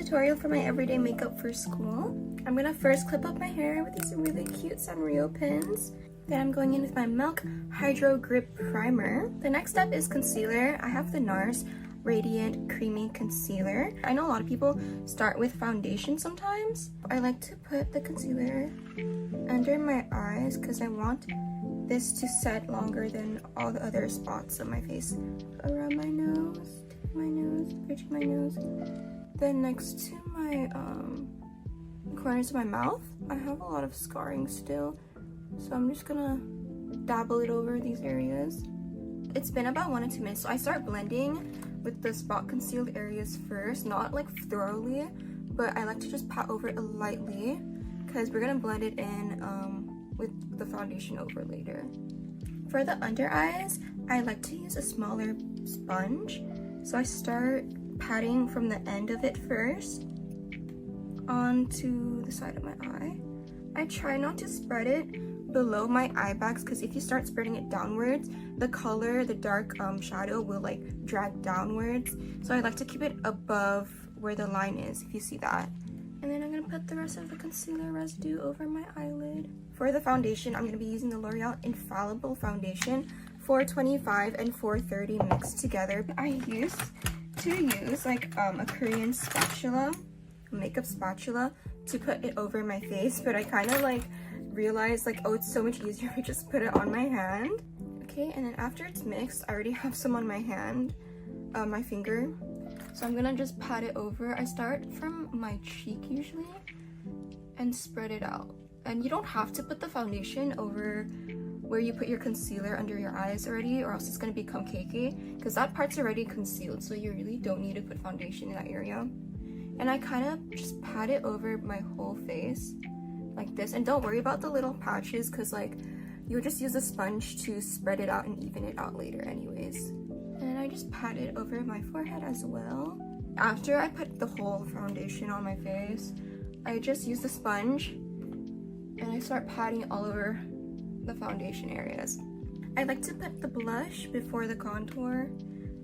tutorial for my everyday makeup for school. I'm gonna first clip up my hair with these really cute Sanrio pins. Then I'm going in with my Milk Hydro Grip Primer. The next step is concealer. I have the NARS Radiant Creamy Concealer. I know a lot of people start with foundation sometimes. I like to put the concealer under my eyes because I want this to set longer than all the other spots on my face. Around my nose, bridging my nose. Then next to my corners of my mouth, I have a lot of scarring still. So I'm just gonna dabble it over these areas. It's been about 1 to 2 minutes, so I start blending with the spot concealed areas first, not like thoroughly, but I like to just pat over it lightly because we're gonna blend it in with the foundation over later. For the under eyes, I like to use a smaller sponge. So I start patting from the end of it first onto the side of my eye. I try not to spread it below my eye bags because if you start spreading it downwards, the color, the dark shadow will like drag downwards. So I like to keep it above where the line is, if you see that. And then I'm going to put the rest of the concealer residue over my eyelid. For the foundation, I'm going to be using the L'Oreal Infallible Foundation 425 and 430 mixed together. I used to use like a Korean spatula, a makeup spatula, to put it over my face, but I kind of like realized like, oh, it's so much easier to just put it on my hand. Okay, and then after it's mixed, I already have some on my hand, my finger. So I'm gonna just pat it over. I start from my cheek usually and spread it out. And you don't have to put the foundation over where you put your concealer under your eyes already, or else it's gonna become cakey, because that part's already concealed, so you really don't need to put foundation in that area. And I kind of just pat it over my whole face like this, and don't worry about the little patches because like you'll just use a sponge to spread it out and even it out later anyways. And I just pat it over my forehead as well. After I put the whole foundation on my face, I just use the sponge and I start patting all over the foundation areas. I like to put the blush before the contour,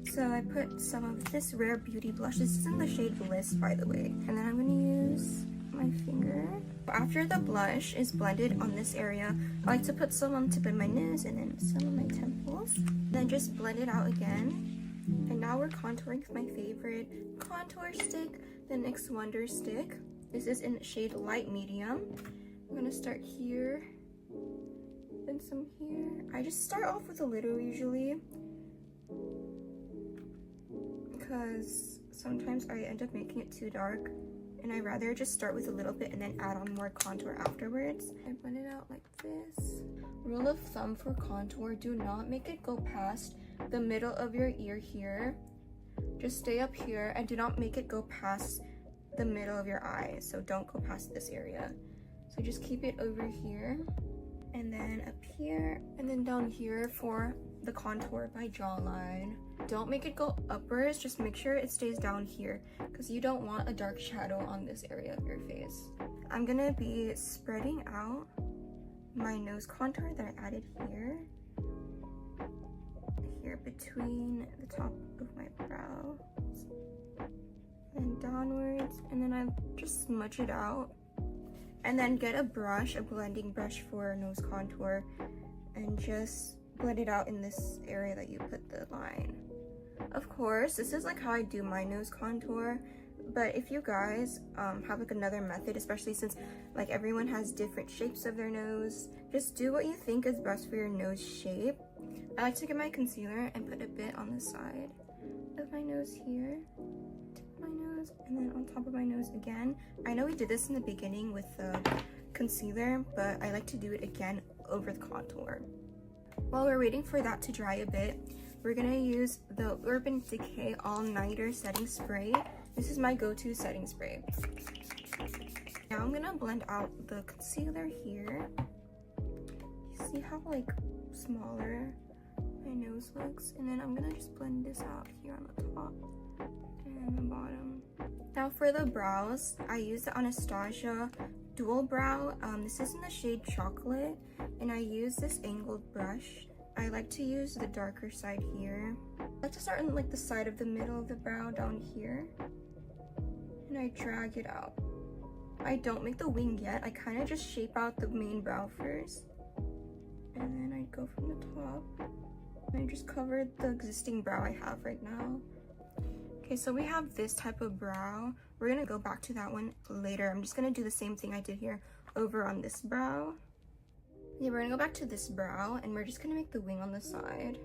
so I put some of this Rare Beauty blush. This is in the shade Bliss, by the way. And then I'm gonna use my finger. After the blush is blended on this area, I like to put some on the tip of my nose and then some on my temples. Then just blend it out again. And now we're contouring with my favorite contour stick, the NYX Wonder Stick. This is in shade Light Medium. I'm gonna start here, then some here. I just start off with a little usually, because sometimes I end up making it too dark, and I'd rather just start with a little bit and then add on more contour afterwards. I blend it out like this. Rule of thumb for contour, do not make it go past the middle of your ear here. Just stay up here and do not make it go past the middle of your eye. So don't go past this area. So just keep it over here, and then up here, and then down here for the contour by jawline. Don't make it go upwards, just make sure it stays down here because you don't want a dark shadow on this area of your face. I'm gonna be spreading out my nose contour that I added here between the top of my brow and downwards, and then I just smudge it out. And then get a brush, a blending brush for nose contour, and just blend it out in this area that you put the line. Of course, this is like how I do my nose contour, but if you guys have like another method, especially since like everyone has different shapes of their nose, just do what you think is best for your nose shape. I like to get my concealer and put a bit on the side of my nose here, tip of my nose, and then on top of my nose again. I know we did this in the beginning with the concealer, but I like to do it again over the contour. While we're waiting for that to dry a bit, we're gonna use the Urban Decay All Nighter Setting Spray. This is my go-to setting spray. Now I'm gonna blend out the concealer here. You see how like smaller my nose looks? And then I'm gonna just blend this out here on the top and the bottom. Now for the brows, I use the Anastasia Dual Brow. This is in the shade Chocolate, and I use this angled brush. I like to use the darker side here. I like to start on like the side of the middle of the brow down here. and I drag it out. I don't make the wing yet. I kind of just shape out the main brow first, and then I go from the top, and I just cover the existing brow I have right now. Okay, so we have this type of brow. We're gonna go back to that one later. I'm just gonna do the same thing I did here over on this brow. Yeah, we're gonna go back to this brow, and we're just gonna make the wing on the side.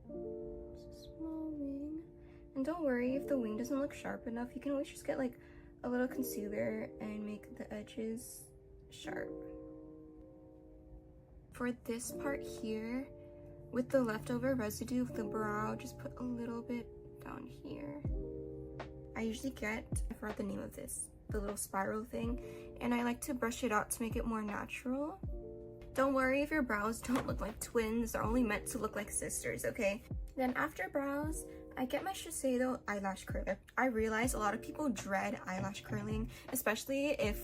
Just a small wing. And don't worry if the wing doesn't look sharp enough. You can always just get like a little concealer and make the edges sharp. For this part here, with the leftover residue of the brow, just put a little bit down here. I usually get, I forgot the name of this, the little spiral thing, and I like to brush it out to make it more natural. Don't worry if your brows don't look like twins. They're only meant to look like sisters, okay? Then after brows, I get my Shiseido eyelash curler. I realize a lot of people dread eyelash curling, especially if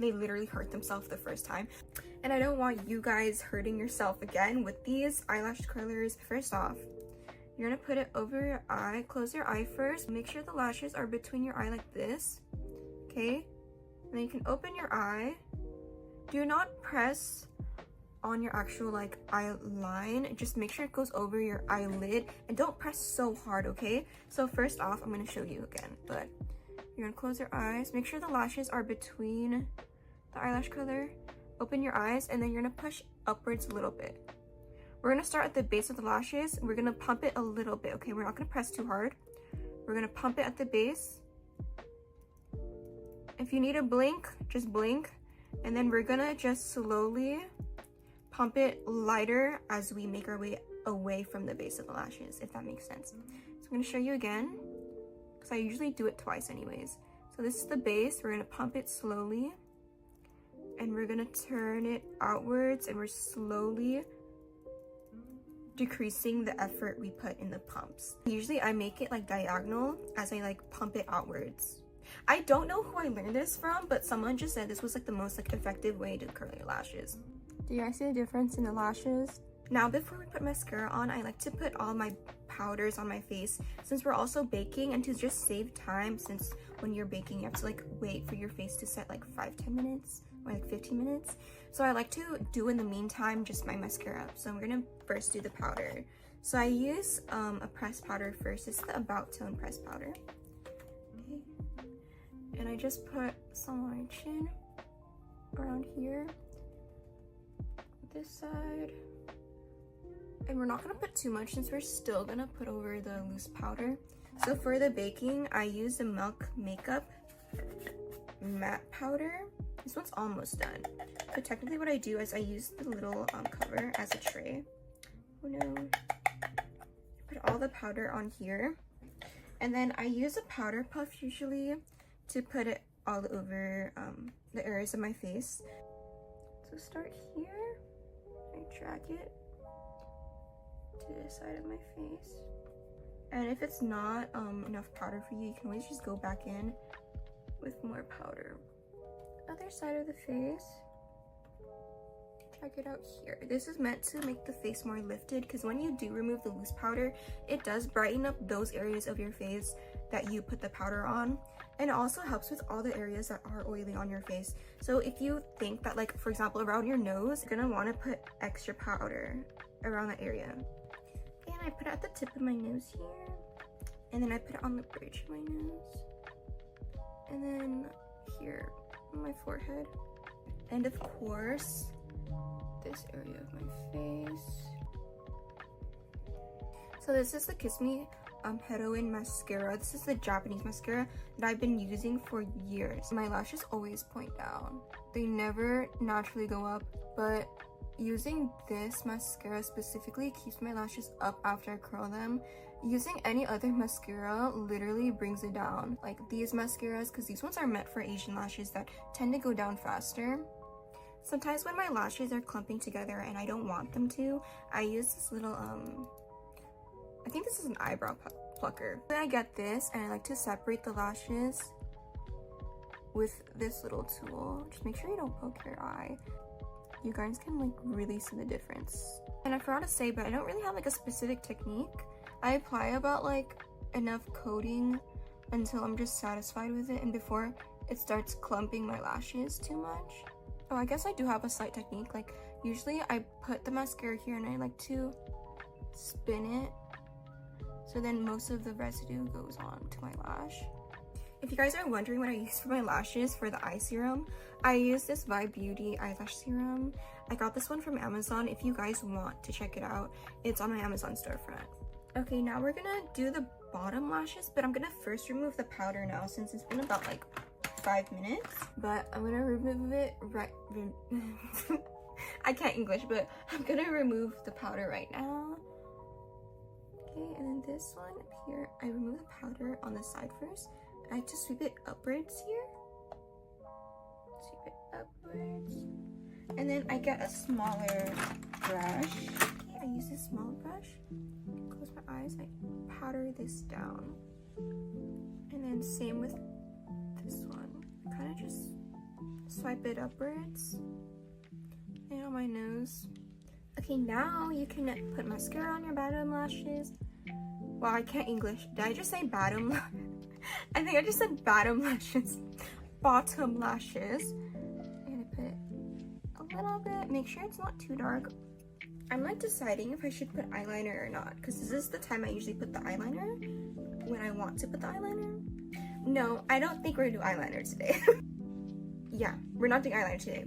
they literally hurt themselves the first time. And I don't want you guys hurting yourself again with these eyelash curlers. First off, you're gonna put it over your eye. Close your eye first. Make sure the lashes are between your eye like this, okay? And then you can open your eye. Do not press on your actual like eye line. Just make sure it goes over your eyelid, and don't press so hard, okay? So first off, I'm gonna show you again, but you're gonna close your eyes. Make sure the lashes are between the eyelash color. Open your eyes, and then you're gonna push upwards a little bit. We're gonna start at the base of the lashes. We're gonna pump it a little bit, okay? We're not gonna press too hard. We're gonna pump it at the base. If you need to blink, just blink. And then we're gonna just slowly pump it lighter as we make our way away from the base of the lashes, if that makes sense. So I'm gonna show you again, because I usually do it twice anyways. So this is the base. We're gonna pump it slowly, and we're gonna turn it outwards, and we're slowly decreasing the effort we put in the pumps. Usually I make it like diagonal as I like pump it outwards. I don't know who I learned this from, but someone just said this was like the most like effective way to curl your lashes. Do you guys see the difference in the lashes? Now before we put mascara on, I like to put all my powders on my face, since we're also baking, and to just save time, since when you're baking you have to like wait for your face to set like 5-10 minutes or like 15 minutes. So I like to do in the meantime just my mascara. So I'm gonna first do the powder. So I use a pressed powder first. It's the About Tone pressed powder. Okay. And I just put some on my chin, around here, this side. And we're not gonna put too much since we're still gonna put over the loose powder. So for the baking, I use the Milk Makeup matte powder. This one's almost done. But technically what I do is I use the little cover as a tray. Oh no. Put all the powder on here. And then I use a powder puff usually to put it all over the areas of my face. So start here. I drag it to the side of my face. And if it's not enough powder for you, you can always just go back in with more powder. Other side of the face, drag it out here. This is meant to make the face more lifted, because when you do remove the loose powder, it does brighten up those areas of your face that you put the powder on, and it also helps with all the areas that are oily on your face. So if you think that, like for example around your nose, you're gonna want to put extra powder around that area. And I put it at the tip of my nose here, and then I put it on the bridge of my nose, and then here on my forehead, and of course this area of my face. So this is the Kiss Me Heroine mascara. This is the Japanese mascara that I've been using for years. My lashes always point down. They never naturally go up, but using this mascara specifically keeps my lashes up after I curl them. Using any other mascara literally brings it down. Like these mascaras, because these ones are meant for Asian lashes that tend to go down faster. Sometimes when my lashes are clumping together and I don't want them to, I use this little, I think this is an eyebrow plucker. Then I get this and I like to separate the lashes with this little tool. Just make sure you don't poke your eye. You guys can like really see the difference. And I forgot to say, but I don't really have like a specific technique. I apply about like enough coating until I'm just satisfied with it and before it starts clumping my lashes too much. Oh, I guess I do have a slight technique. Like, usually I put the mascara here and I like to spin it so then most of the residue goes on to my lash. If you guys are wondering what I use for my lashes for the eye serum, I use this Vibe Beauty eyelash serum. I got this one from Amazon. If you guys want to check it out, it's on my Amazon storefront. Okay, now we're gonna do the bottom lashes, but I'm gonna first remove the powder now since it's been about like 5 minutes. But I'm gonna remove it right I can't English, but I'm gonna remove the powder right now. Okay, and then this one up here, I remove the powder on the side first. I like to sweep it upwards here. Sweep it upwards. And then I get a smaller brush. Okay, I use this small brush. Close my eyes, I powder this down. And then same with this one. I kind of just swipe it upwards. And on my nose. Okay, now you can put mascara on your bottom lashes. Wow, I can't English. Did I just say bottom? I think I just said bottom lashes. Bottom lashes. I'm gonna put a little bit. Make sure it's not too dark. I'm like deciding if I should put eyeliner or not, because this is the time I usually put the eyeliner when I want to put the eyeliner. No, I don't think we're gonna do eyeliner today. Yeah, we're not doing eyeliner today.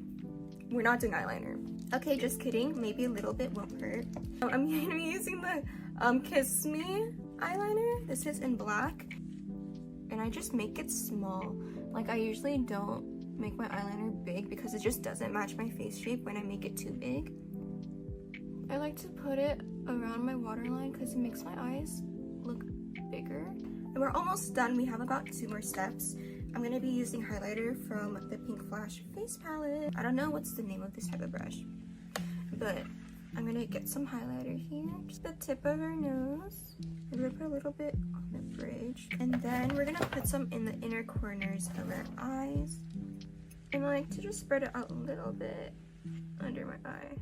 We're not doing eyeliner. Okay, just kidding. Maybe a little bit won't hurt. I'm gonna be using the Kiss Me eyeliner. This is in black. And I just make it small. Like, I usually don't make my eyeliner big because it just doesn't match my face shape when I make it too big. I like to put it around my waterline because it makes my eyes look bigger. And we're almost done. We have about 2 more steps. I'm going to be using highlighter from the Pink Flash face palette. I don't know what's the name of this type of brush, but I'm going to get some highlighter here. Just the tip of her nose. I'm going to put a little bit on the bridge. And then we're going to put some in the inner corners of her eyes. And I like to just spread it out a little bit under my eye.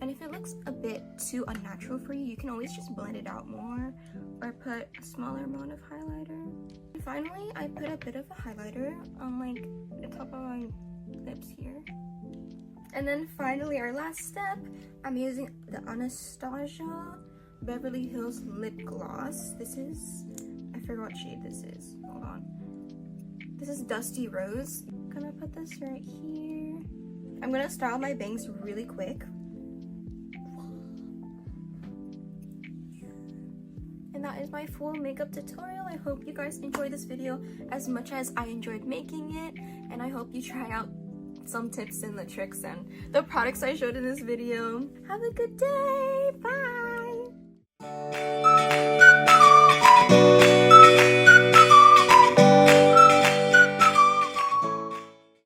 And if it looks a bit too unnatural for you, you can always just blend it out more or put a smaller amount of highlighter. And finally, I put a bit of a highlighter on like the top of my lips here. And then finally, our last step, I'm using the Anastasia Beverly Hills Lip Gloss. This is, I forgot what shade this is. Hold on. This is Dusty Rose. I'm gonna put this right here. I'm gonna style my bangs really quick. And that is my full makeup tutorial. I hope you guys enjoyed this video as much as I enjoyed making it. And I hope you try out some tips and the tricks and the products I showed in this video. Have a good day. Bye.